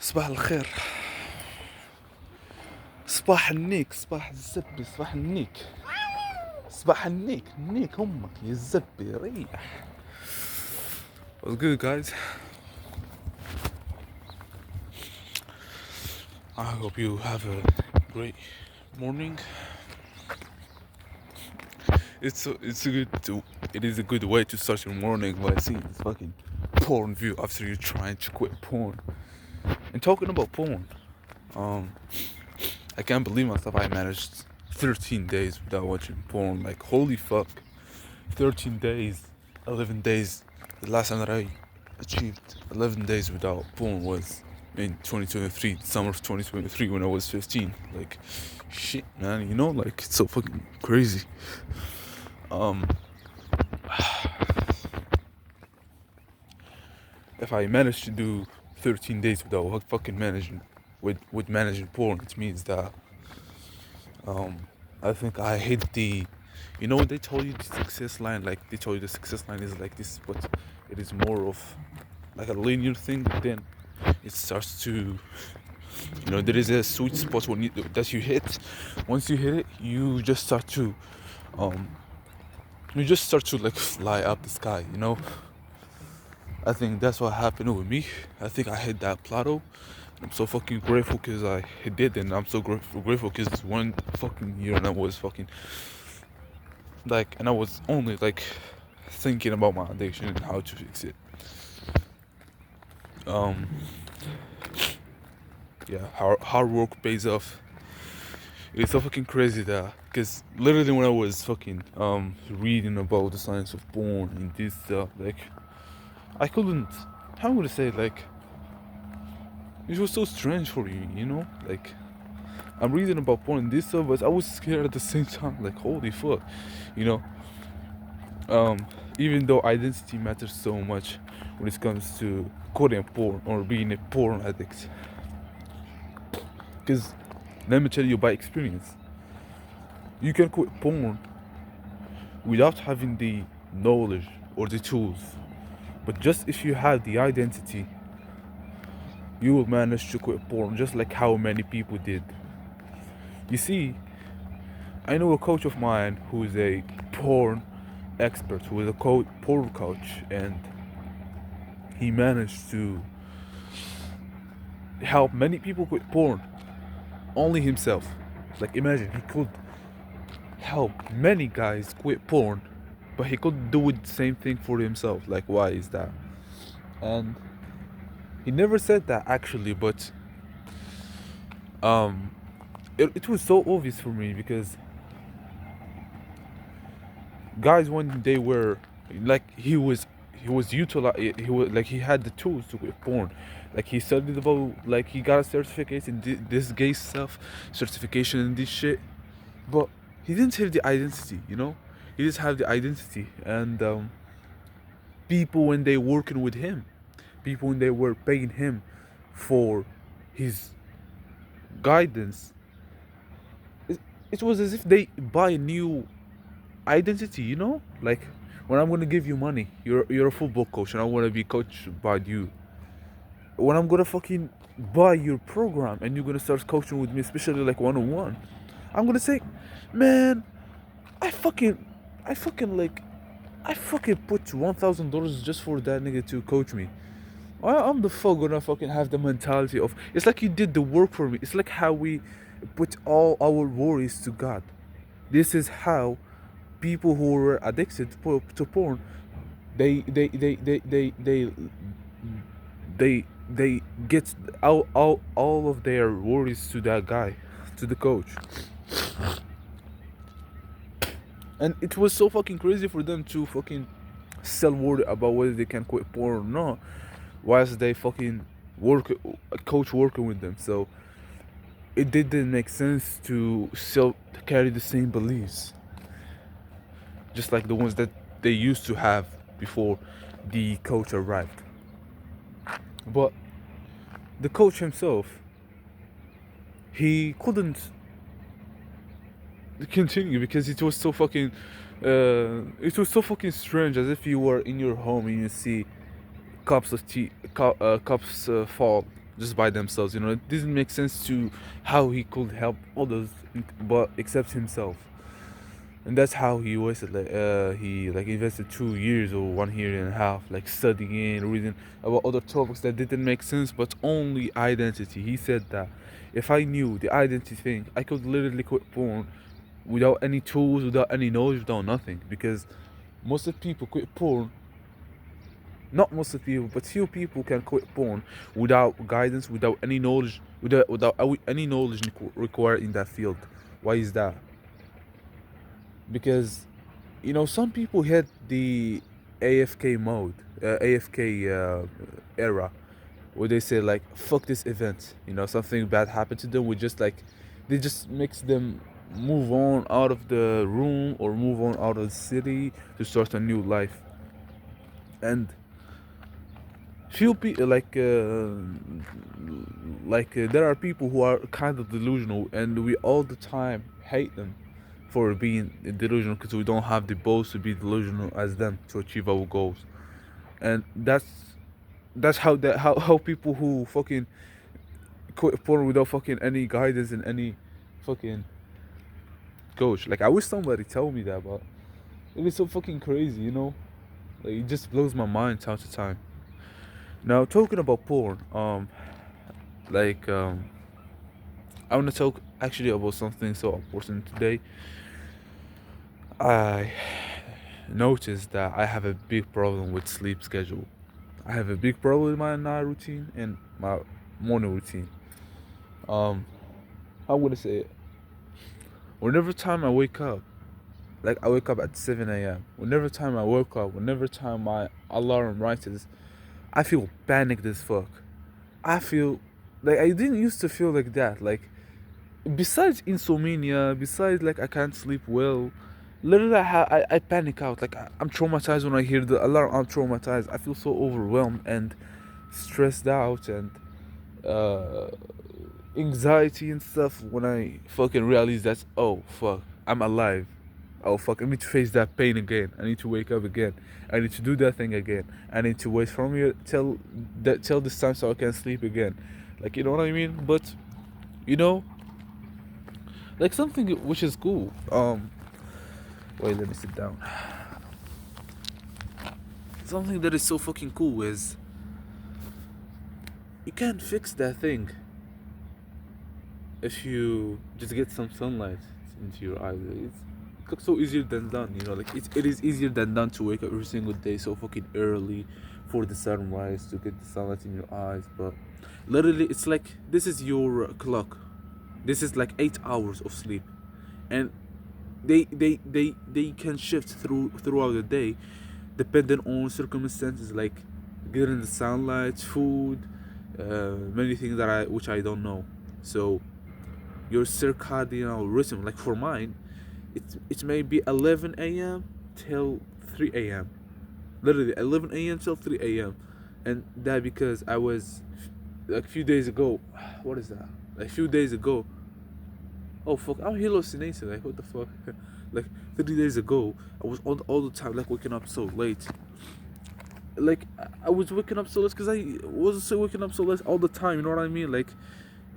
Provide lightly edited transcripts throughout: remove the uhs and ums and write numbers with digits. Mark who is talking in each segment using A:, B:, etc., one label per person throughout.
A: صباح الخير، صباح النيك، صباح الزبي، صباح النيك، صباح النيك، النيك امك يا الزبي ريح. What's good, guys? I hope you have a great morning. It is a good way to start your morning by seeing this fucking porn view after you're trying to quit porn. And talking about porn, I can't believe myself. I managed 13 days without watching porn. Like, holy fuck. 13 days, 11 days. The last time that I achieved 11 days without porn was in 2023, summer of 2023, when I was 15. Like, shit, man, you know, like, it's so fucking crazy. If I managed to do 13 days without fucking managing porn, it means that I think I hit the, you know, they told you the success line, like they told you the success line is like this, but it is more of like a linear thing. But then it starts to, you know, there is a sweet spot that you hit. Once you hit it, you just start to like fly up the sky, you know. I think that's what happened with me. I think I hit that plateau. I'm so fucking grateful because I did, and I'm so grateful because it's one fucking year and I was fucking like, and I was only like thinking about my addiction and how to fix it. Yeah, hard work pays off. It's so fucking crazy that, because literally when I was fucking reading about the science of porn and this stuff, like I couldn't, how would I say, like it was so strange for me, you know, like I'm reading about porn and this stuff, but I was scared at the same time, like holy fuck, you know. Even though identity matters so much when it comes to quitting porn or being a porn addict, because let me tell you by experience, you can quit porn without having the knowledge or the tools, but just if you have the identity, you will manage to quit porn just like how many people did. You see, I know a coach of mine who is a porn expert, who is a porn coach, and he managed to help many people quit porn. Only himself. Like, imagine, he could help many guys quit porn, but he couldn't do the same thing for himself. Like, why is that? And he never said that actually, but it was so obvious for me, because guys, when they were like, he was like, he had the tools to quit porn. Like, he studied about, like, he got a certificate in this gay stuff, certification and this shit, but he didn't have the identity, you know. He didn't have the identity. And people, when they working with him, people when they were paying him for his guidance, it was as if they buy a new identity, you know. Like, when I'm gonna give you money, you're a football coach and I wanna be coached by you. When I'm gonna fucking buy your program and you're gonna start coaching with me, especially like one-on-one, I'm gonna say, man, I fucking like, I fucking put $1,000 just for that nigga to coach me. I'm the fuck gonna fucking have the mentality of, it's like you did the work for me. It's like how we put all our worries to God. This is how people who were addicted to porn, they get all of their worries to that guy, to the coach. And it was so fucking crazy for them to fucking sell word about whether they can quit porn or not, whilst they fucking coach working with them. So it didn't make sense to still carry the same beliefs, just like the ones that they used to have before the coach arrived. But the coach himself, he couldn't continue because it was so fucking strange, as if you were in your home and you see cups of tea, cups fall, just by themselves. You know, it doesn't make sense to how he could help others, but except himself. And that's how he wasted he like invested 2 years or 1 year and a half like studying, reading about other topics that didn't make sense, but only identity. He said that if I knew the identity thing, I could literally quit porn without any tools, without any knowledge, without nothing. Because most of people quit porn, not most of people, but few people can quit porn without guidance, without any knowledge, without any knowledge required in that field. Why is that? Because some people hit the AFK mode, AFK era, where they say like, "Fuck this event." Something bad happened to them. They just makes them move on out of the room or move on out of the city to start a new life. And few people there are people who are kind of delusional, and we all the time hate them for being delusional because we don't have the balls to be delusional as them to achieve our goals. And that's how people who fucking quit porn without fucking any guidance and any fucking coach. Like, I wish somebody tell me that, but it is so fucking crazy. Like, it just blows my mind time to time. Now, talking about porn, like I want to talk actually about something so important today. I noticed that I have a big problem with sleep schedule. I have a big problem with my night routine and my morning routine. Um, how would I say it? Whenever time I wake up, like I wake up at 7 a.m. Whenever time I wake up, whenever time my alarm rises, I feel panicked as fuck. I feel like I didn't used to feel like that. Like, besides insomnia, besides like I can't sleep well, literally I panic out. Like, I'm traumatized when I hear the alarm. I'm traumatized. I feel so overwhelmed and stressed out and uh, anxiety and stuff when I fucking realize that, oh fuck, I'm alive. Oh fuck, I need to face that pain again. I need to wake up again. I need to do that thing again. I need to wait from here till this time so I can sleep again. Like, you know what I mean? But you know, like something which is cool. Wait, let me sit down. Something that is so fucking cool is you can't fix that thing if you just get some sunlight into your eyes. It's so easier than done. Like, it is easier than done to wake up every single day so fucking early for the sunrise to get the sunlight in your eyes. But literally, it's like this is your clock. This is like 8 hours of sleep, and they can shift throughout the day, depending on circumstances like getting the sunlight, food, many things which I don't know. So your circadian rhythm, like for mine, it may be 11 a.m. till 3 a.m. Literally 11 a.m. till 3 a.m. And that because I was like a few days ago. What is that? Like a few days ago. Oh fuck! I'm hallucinating. Like, what the fuck? Like 3 days ago, I was all the time like waking up so late. Like, I was waking up so late because I was so waking up so late all the time. You know what I mean? Like,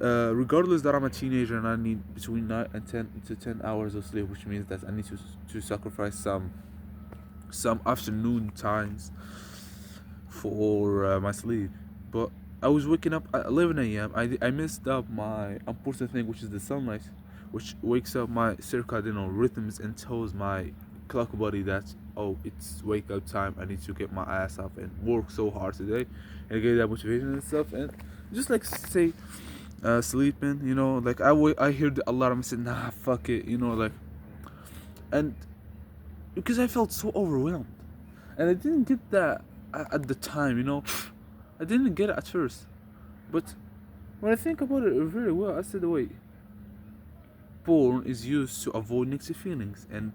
A: regardless that I'm a teenager and I need between 9 and 10 hours of sleep, which means that I need to sacrifice some afternoon times for my sleep. But I was waking up at 11 a.m. I messed up my important thing, which is the sunlight, which wakes up my circadian rhythms and tells my clock body that, oh, it's wake up time. I need to get my ass up and work so hard today and get that motivation and stuff. And just like say sleeping, like I hear the alarm and say, nah, fuck it, like, and because I felt so overwhelmed, and I didn't get that at the time. I didn't get it at first, but when I think about it very well, I said, wait, porn is used to avoid negative feelings, and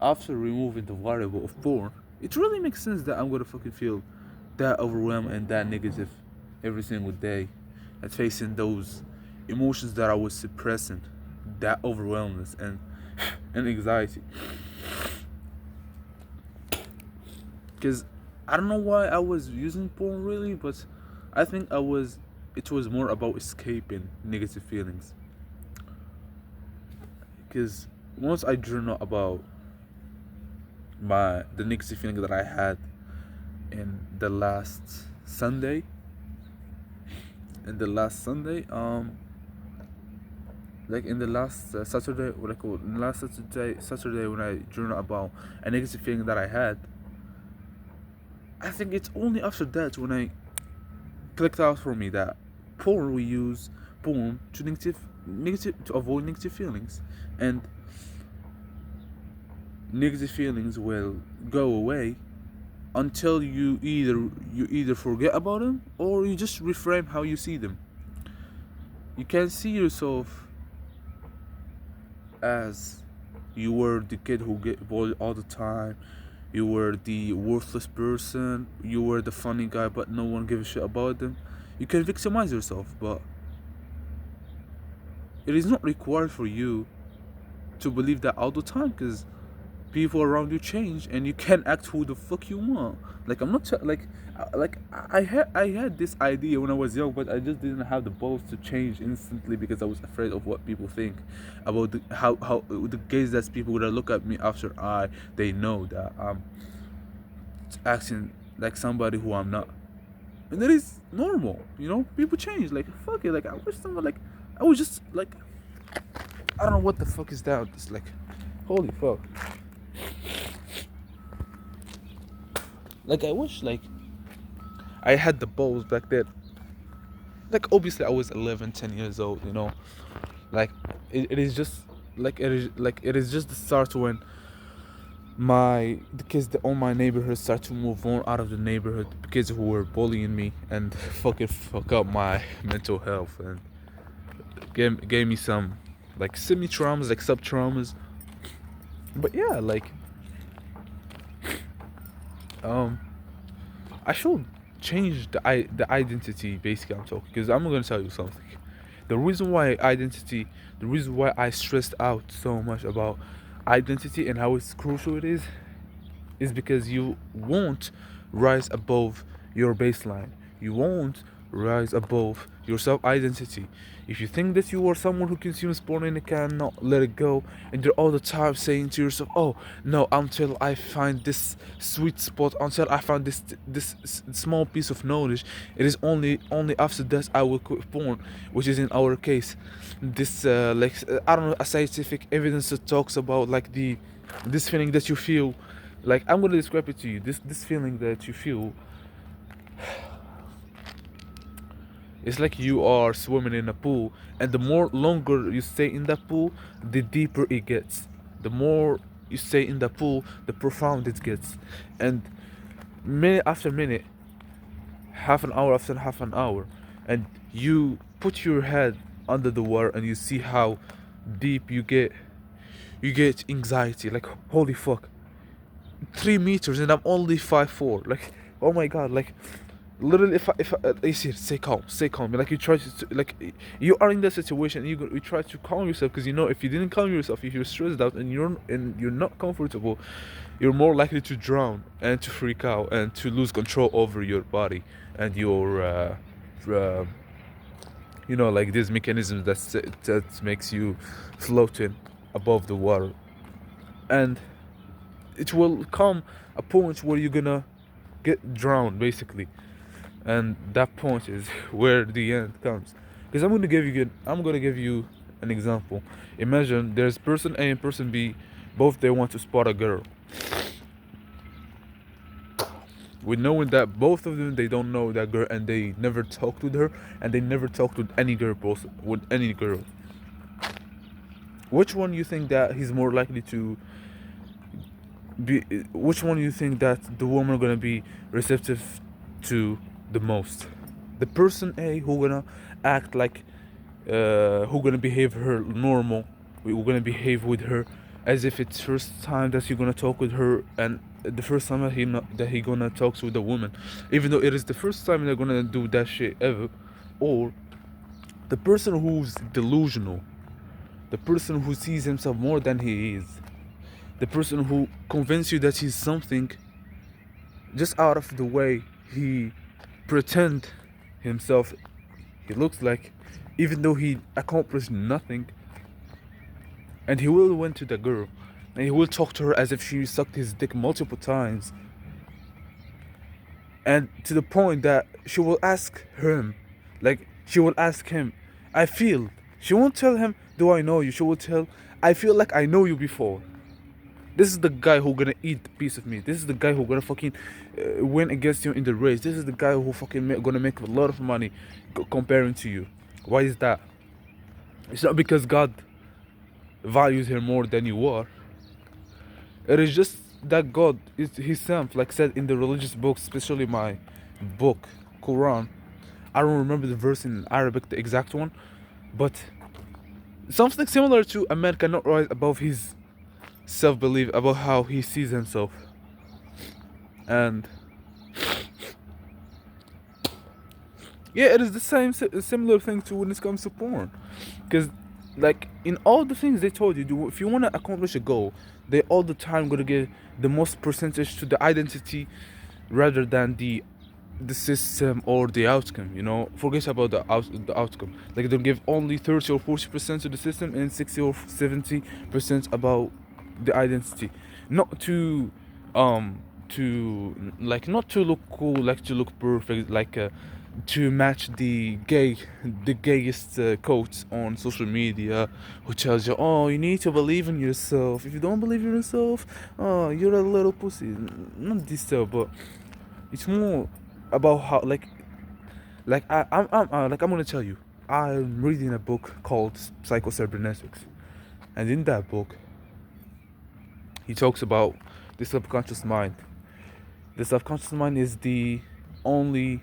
A: after removing the variable of porn, it really makes sense that I'm gonna fucking feel that overwhelmed and that negative every single day, and facing those emotions that I was suppressing, that overwhelmness and anxiety. Because I don't know why I was using porn really, but I think it was more about escaping negative feelings. Because once I journal about the negative feeling that I had in the last Sunday, in the last Sunday, like in the last Saturday, in the last Saturday when I journal about a negative feeling that I had, I think it's only after that when I clicked out for me that we use porn to negative to avoid negative feelings, and negative feelings will go away until you either forget about them or you just reframe how you see them. You can see yourself as you were the kid who get bullied all the time. You were the worthless person. You were the funny guy, but no one gives a shit about them. You can victimize yourself, but it is not required for you to believe that all the time, because people around you change and you can act who the fuck you want. Like I'm not like I had this idea when I was young, but I just didn't have the balls to change instantly because I was afraid of what people think about how the gaze that people would look at me after they know that I'm acting like somebody who I'm not. And that is normal, you know. People change. Like fuck it. Like I wish someone like I was just like I don't know what the fuck is that. It's like holy fuck. Like I wish like I had the balls back then. Like obviously I was 11, 10 years old, you know. Like it is just it is just the start when the kids on my neighborhood start to move on out of the neighborhood, the kids who were bullying me and fucking fuck up my mental health and gave me some like semi traumas, like sub traumas. But yeah, like I should change the identity. Basically, I'm talking because I'm gonna tell you something. The reason why the reason why I stressed out so much about identity and how it's crucial it is because you won't rise above your baseline. You won't rise above your self identity. If you think that you are someone who consumes porn and cannot let it go, and you're all the time saying to yourself, "Oh no, until I find this sweet spot, until I find this small piece of knowledge, it is only after that I will quit porn," which is in our case, this I don't know, a scientific evidence that talks about like this feeling that you feel. Like I'm gonna describe it to you. This feeling that you feel, it's like you are swimming in a pool, and the more longer you stay in that pool, the deeper it gets. The more you stay in the pool, the profound it gets. And minute after minute, half an hour after half an hour, and you put your head under the water and you see how deep you get anxiety. Like holy fuck, 3 meters and I'm only 5'4". Like oh my god, like literally if you see, stay calm, like you try to like you are in that situation, you try to calm yourself, because you know if you didn't calm yourself, if you're stressed out and you're not comfortable, you're more likely to drown and to freak out and to lose control over your body and your like these mechanisms that makes you floating above the water. And it will come a point where you're gonna get drowned basically, and that point is where the end comes. Because I'm gonna give you an example. Imagine there's person A and person B, both they want to spot a girl, with knowing that both of them they don't know that girl and they never talked with her and they never talked with any girl with any girl. Which one you think that he's more likely to be? Which one you think that the woman gonna be receptive to the most? The person A who gonna act like who gonna behave her normal, who gonna behave with her as if it's first time that you're gonna talk with her, and the first time that he gonna talks with a woman, even though it is the first time they're gonna do that shit ever. Or the person who's delusional, the person who sees himself more than he is, the person who convinces you that he's something just out of the way he pretend himself he looks like, even though he accomplished nothing. And he will went to the girl and he will talk to her as if she sucked his dick multiple times, and to the point that she will ask him, like she will ask him, I feel. She won't tell him, do I know you? She will tell, I feel like I know you before. This is the guy who gonna eat the piece of meat. This is the guy who gonna fucking win against you in the race. This is the guy who fucking gonna make a lot of money comparing to you. Why is that? It's not because God values her more than you are. It is just that God is Himself, like said in the religious books, especially my book, Quran. I don't remember the verse in Arabic, the exact one, but something similar to a man cannot rise above his self-belief, about how he sees himself. And yeah, it is the same similar thing to when it comes to porn, because like in all the things they told you, if you want to accomplish a goal, they all the time gonna give the most percentage to the identity rather than the system or the outcome. Forget about the outcome. Like they'll give only 30 or 40% to the system and 60 or 70% about the identity. Not not to look cool, like to look perfect, like to match the gayest quotes on social media, who tells you, oh, you need to believe in yourself. If you don't believe in yourself, oh, you're a little pussy. Not this stuff, but it's more about how I'm gonna tell you, I'm reading a book called Psycho-Cybernetics, and in that book he talks about the subconscious mind. The subconscious mind is the only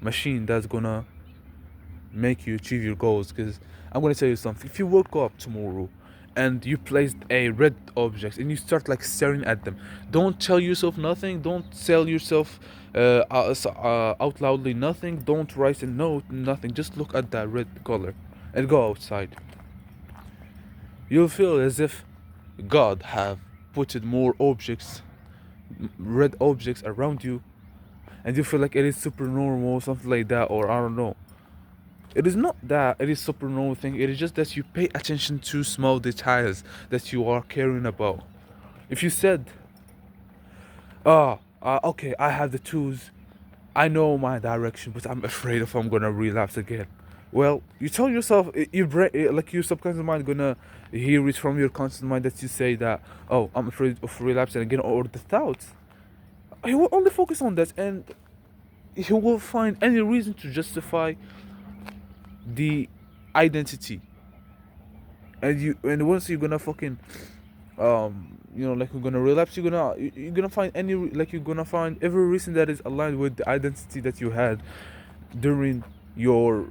A: machine that's gonna make you achieve your goals. Because I'm gonna tell you something. If you woke up tomorrow and you placed a red object and you start like staring at them, don't tell yourself nothing. Don't tell yourself out loudly nothing. Don't write a note, nothing. Just look at that red color and go outside. You'll feel as if God have put more objects, red objects around you, and you feel like it is super normal, something like that, or I don't know. It is not that it is super normal thing. It is just that you pay attention to small details that you are caring about. If you said, okay, I have the tools, I know my direction, but I'm afraid if I'm gonna relapse again. Well, you tell yourself, your brain, like your subconscious mind, gonna hear it from your conscious mind that you say that, oh, I'm afraid of relapsing again, or the thoughts. He will only focus on that, and he will find any reason to justify the identity. And once you're gonna fucking like you're gonna relapse, you're gonna find you're gonna find every reason that is aligned with the identity that you had during your